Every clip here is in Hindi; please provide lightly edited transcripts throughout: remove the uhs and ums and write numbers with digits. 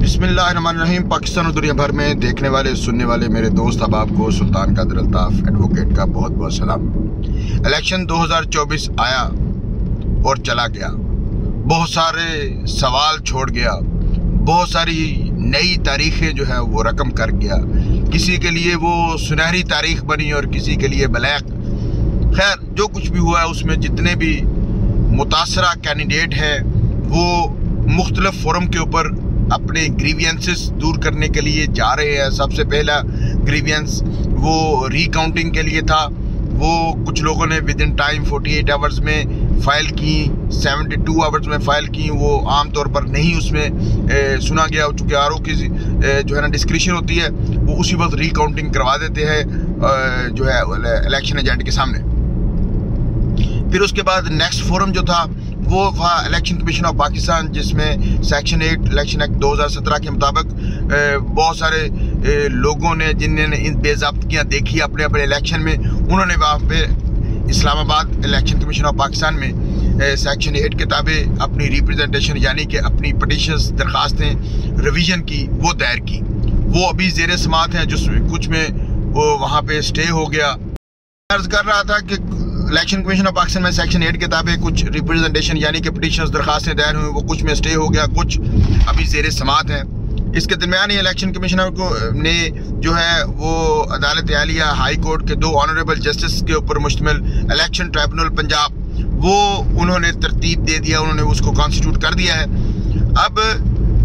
बिस्मिल्लाहिर्रहमानिर्रहीम। पाकिस्तान और दुनिया भर में देखने वाले सुनने वाले मेरे दोस्त अहबाब को सुल्तान कादिर अल्ताफ एडवोकेट का बहुत बहुत सलाम। इलेक्शन 2024 आया और चला गया, बहुत सारे सवाल छोड़ गया, बहुत सारी नई तारीखें जो है वो रकम कर गया। किसी के लिए वो सुनहरी तारीख बनी और किसी के लिए ब्लैक। खैर, जो कुछ भी हुआ है उसमें जितने भी मुतासरा कैंडिडेट हैं वो मुख्तलिफ फोरम के ऊपर अपने ग्रीवियंसेस दूर करने के लिए जा रहे हैं। सबसे पहला ग्रीवियंस वो रिकाउंटिंग के लिए था। वो कुछ लोगों ने विद इन टाइम 48 आवर्स में फ़ाइल की, 72 आवर्स में फ़ाइल की। वो आम तौर पर नहीं उसमें सुना गया, चूँकि आरओ की जो है ना डिस्क्रिप्शन होती है, वो उसी वक्त रिकाउंटिंग करवा देते हैं जो है इलेक्शन एजेंट के सामने। फिर उसके बाद नेक्स्ट फोरम जो था वो था इलेक्शन कमीशन ऑफ पाकिस्तान, जिसमें सेक्शन 8 इलेक्शन एक्ट 2017 के मुताबिक बहुत सारे लोगों ने जिन्होंने इन बेज़ाब्तियाँ देखी अपने अपने इलेक्शन में, उन्होंने वहाँ पे Islamabad election commission of Pakistan में सेक्शन 8 के ताबे अपनी रिप्रेजेंटेशन यानी कि अपनी पटिशंस दरख्वास्तें रिवीजन की वो दायर की। वो अभी ज़ेर समात हैं, जिसमें कुछ में वो वहाँ पे स्टे हो गया। अर्ज कर रहा था कि इलेक्शन कमीशन ऑफ पाकिस्तान में सेक्शन 8 के ताबे कुछ रिप्रेजेंटेशन यानी कि पटिशंस दरख्वास्तें दायर हुई, वो कुछ में स्टे हो गया, कुछ अभी ज़ेर समात हैं। इसके दरमियान ही इलेक्शन कमिश्नर को ने जो है वो अदालत आलिया हाई कोर्ट के 2 ऑनरेबल जस्टिस के ऊपर मुश्तमिल इलेक्शन ट्राइब्यूनल पंजाब वो उन्होंने तरतीब दे दिया, उन्होंने उसको कॉन्स्टिट्यूट कर दिया है। अब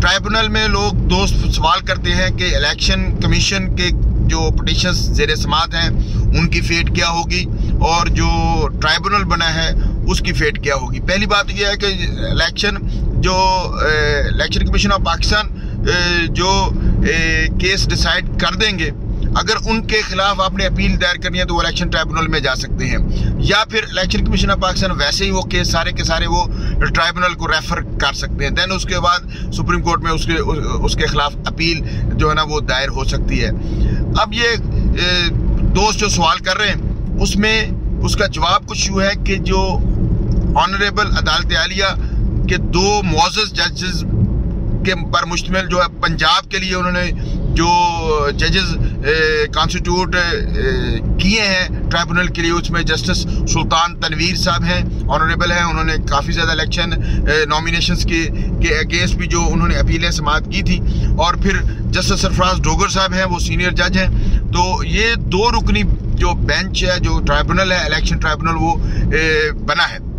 ट्राइब्यूनल में लोग दोस्त सवाल करते हैं कि इलेक्शन कमीशन के जो पटिशंस ज़ेर समात हैं उनकी फेट क्या होगी और जो ट्राइब्यूनल बना है उसकी फेट क्या होगी। पहली बात यह है कि इलेक्शन कमीशन ऑफ पाकिस्तान जो केस डिसाइड कर देंगे, अगर उनके खिलाफ आपने अपील दायर करनी है तो वो इलेक्शन ट्राइब्यूनल में जा सकते हैं, या फिर इलेक्शन कमीशन ऑफ पाकिस्तान वैसे ही वो केस सारे के सारे वो ट्राइब्यूनल को रेफर कर सकते हैं। दैन उसके बाद सुप्रीम कोर्ट में उसके खिलाफ अपील जो है ना वो दायर हो सकती है। अब ये दोस्त जो सवाल कर रहे हैं उसमें उसका जवाब कुछ यूँ है कि जो ऑनरेबल अदालत आलिया के 2 मुअज़्ज़ज़ जजेस के पर मुश्तमिल जो है पंजाब के लिए उन्होंने जो जजेस कॉन्स्टिट्यूट किए हैं ट्राइब्यूनल के लिए, उसमें जस्टिस सुल्तान तनवीर साहब हैं, ऑनरेबल हैं। उन्होंने काफ़ी ज़्यादा इलेक्शन नॉमिनेशंस के अगेंस्ट भी जो उन्होंने अपीलें समाअत की थी। और फिर जस्टिस सरफराज डोगर साहब हैं, वो सीनियर जज हैं। तो ये 2 रुकनी जो बेंच है, जो ट्राइब्यूनल है, इलेक्शन ट्राइब्यूनल वो बना है।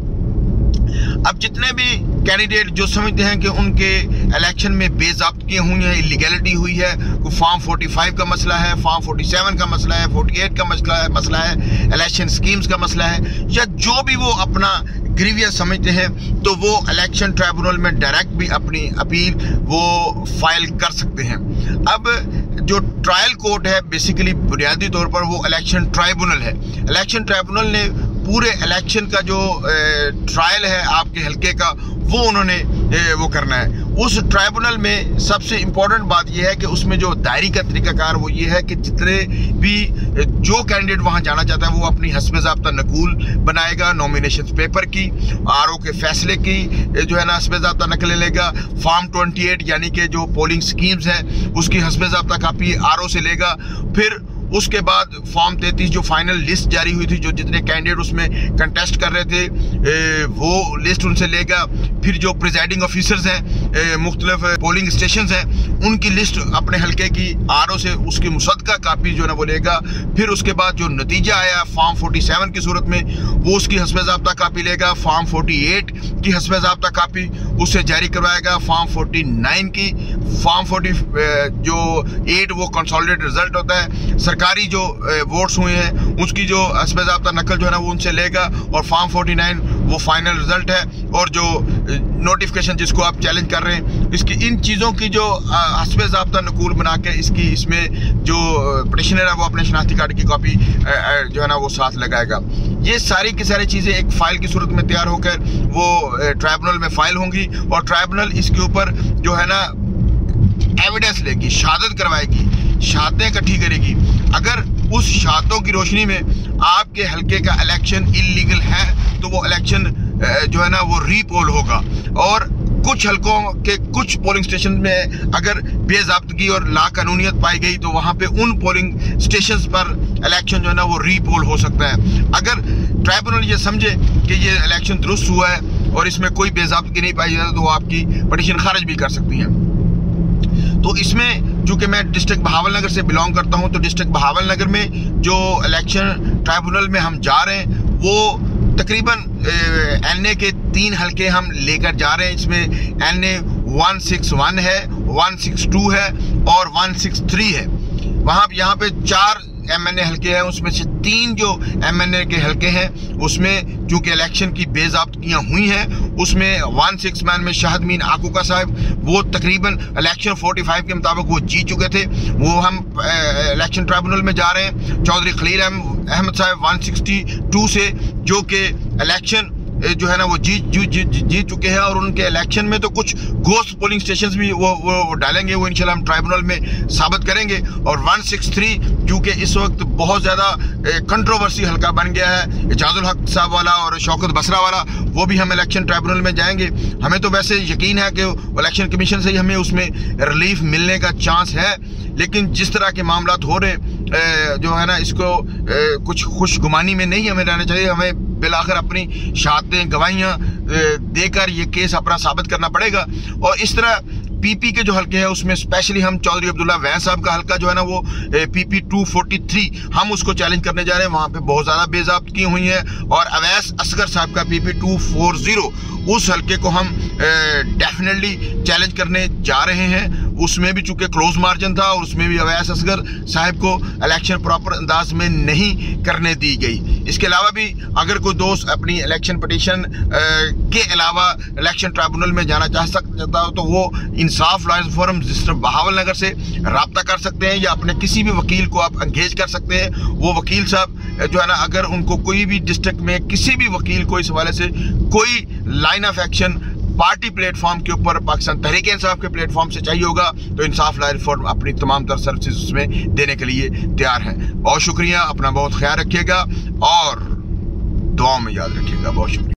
अब जितने भी कैंडिडेट जो समझते हैं कि उनके इलेक्शन में बेज़ाब्तियाँ हुई हैं, इलीगैलिटी हुई है, कोई फॉर्म 45 का मसला है, फॉर्म 47 का मसला है, 48 का मसला है, इलेक्शन स्कीम्स का मसला है, या जो भी वो अपना ग्रीवियंस समझते हैं, तो वो इलेक्शन ट्राइब्यूनल में डायरेक्ट भी अपनी अपील वो फाइल कर सकते हैं। अब जो ट्रायल कोर्ट है बेसिकली बुनियादी तौर पर वो इलेक्शन ट्राइब्यूनल है। इलेक्शन ट्राइब्यूनल ने पूरे इलेक्शन का जो ट्रायल है आपके हल्के का वो उन्होंने वो करना है। उस ट्राइब्यूनल में सबसे इम्पोर्टेंट बात यह है कि उसमें जो दायरी का तरीकाकार वो ये है कि जितने भी जो कैंडिडेट वहाँ जाना चाहता है वो अपनी हस्ब ज़ाब्ता नकूल बनाएगा, नॉमिनेशन पेपर की, आरओ के फैसले की जो है ना हस्ब ज़ाब्ता नकल लेगा, फॉर्म 28 यानी कि जो पोलिंग स्कीम्स हैं उसकी हस्ब ज़ाब्ता कापी आरओ से लेगा। फिर उसके बाद फॉर्म 33 जो फाइनल लिस्ट जारी हुई थी, जो जितने कैंडिडेट उसमें कंटेस्ट कर रहे थे वो लिस्ट उनसे लेगा। फिर जो प्रिजाइडिंग ऑफिसर्स हैं मुख्तलिफ पोलिंग स्टेशन हैं उनकी लिस्ट अपने हल्के की आरओ से उसकी मुसद्दका कापी जो है ना वो लेगा। फिर उसके बाद जो नतीजा आया फॉर्म 47 की सूरत में वो उसकी हस्ब ज़ाब्ता कापी लेगा। फॉर्म 48 की हस्ब ज़ाब्ता कापी उससे जारी करवाएगा। फॉर्म 49 की, फॉर्म 48 वो कंसोलिडेटेड रिजल्ट होता है, सरकारी जो वोट्स हुए हैं उसकी जो हस्ब ज़ाब्ता नकल जो है ना वो उनसे लेगा। और फॉर्म 49 वो फाइनल रिजल्ट है। और जो नोटिफिकेशन जिसको आप चैलेंज कर रहे हैं इसकी इन चीज़ों की जो हस्ब ज़ाब्ता नकूल बना के इसमें जो पटिशनर है वो अपने शनाख्ती कार्ड की कॉपी जो है ना वो साथ लगाएगा। ये सारी की सारी चीज़ें एक फ़ाइल की सूरत में तैयार होकर वो ट्राइब्यूनल में फ़ाइल होंगी और ट्राइब्यूनल इसके ऊपर जो है ना एविडेंस लेगी, शहादत करवाएगी, शहादतें इकट्ठी करेगी। अगर उस शहादतों की रोशनी में आपके हल्के का इलेक्शन इलीगल है तो वो इलेक्शन जो है ना वो रीपोल होगा। और कुछ हलकों के कुछ पोलिंग स्टेशन में अगर बेज़ाब्तगी और लाकानूनियत पाई गई तो वहां पे उन पोलिंग स्टेशंस पर इलेक्शन जो है ना वो रीपोल हो सकता है। अगर ट्राइब्यूनल ये समझे कि ये इलेक्शन दुरुस्त हुआ है और इसमें कोई बेज़ाब्तगी नहीं पाई जाती तो वो आपकी पटिशन खारिज भी कर सकती है। तो इसमें चूंकि मैं डिस्ट्रिक्ट बहावलनगर से बिलोंग करता हूं, तो डिस्ट्रिक्ट बहावलनगर में जो इलेक्शन ट्राइब्यूनल में हम जा रहे हैं वो तकरीबन NA के 3 हलके हम लेकर जा रहे हैं। इसमें NA 161 है, 162 है और 163 है। यहाँ पे 4 MNA हलके हैं, उसमें से 3 जो MNA के हलके हैं उसमें चूंकि इलेक्शन की बेज़ाब्तियां हुई हैं, उसमें 161 में शाहदमीन आकूका साहब वो तकरीबन इलेक्शन 45 के मुताबिक वो जीत चुके थे, वो हम इलेक्शन ट्राइब्यूनल में जा रहे हैं। चौधरी खलील अहमद साहब 162 से जो कि इलेक्शन जो है ना वो जीत चुके हैं और उनके इलेक्शन में तो कुछ घोस्ट पोलिंग स्टेशंस भी वो डालेंगे, वो इंशाल्लाह हम ट्राइब्यूनल में साबित करेंगे। और 163 क्योंकि इस वक्त बहुत ज़्यादा कंट्रोवर्सी हल्का बन गया है, एजाजुल हक साहब वाला और शौकत बसरा वाला, वो भी हम इलेक्शन ट्राइब्यूनल में जाएंगे। हमें तो वैसे यकीन है कि इलेक्शन कमीशन से ही हमें उसमें रिलीफ मिलने का चांस है, लेकिन जिस तरह के मामला हो रहे जो है ना इसको कुछ खुशगुमानी में नहीं हमें रहना चाहिए। हमें बिलाखिर अपनी शहादतें गवाहियाँ देकर ये केस अपना साबित करना पड़ेगा। और इस तरह PP के जो हल्के हैं उसमें स्पेशली हम चौधरी अब्दुल्ला वैस साहब का हल्का जो है ना वो PP 243 हम उसको चैलेंज करने जा रहे हैं। वहाँ पे बहुत ज़्यादा बेज़ाब्तगी हुई हैं और अवैस असगर साहब का PP 240 उस हल्के को हम डेफिनेटली चैलेंज करने जा रहे हैं। उसमें भी चूंकि क्लोज मार्जिन था और उसमें भी अवैस असगर साहब को इलेक्शन प्रॉपर अंदाज में नहीं करने दी गई। इसके अलावा भी अगर कोई दोस्त अपनी इलेक्शन पटिशन के अलावा इलेक्शन ट्राइब्यूनल में जाना चाह सकता हो तो वो इंसाफ लॉयर्स फोरम डिस्ट्रिक्ट बहावलनगर से रब्ता कर सकते हैं या अपने किसी भी वकील को आप एंगेज कर सकते हैं। वो वकील साहब जो है ना अगर उनको कोई भी डिस्ट्रिक्ट में किसी भी वकील को इस हवाले से कोई line of action party platform के ऊपर पाकिस्तान तहरीक इंसाफ के प्लेटफॉर्म से चाहिए होगा तो इंसाफ लॉयर फोरम अपनी तमाम तर सर्विसेज उसमें देने के लिए तैयार है। बहुत शुक्रिया, अपना बहुत ख्याल रखिएगा और दुआ में याद रखिएगा। बहुत शुक्रिया।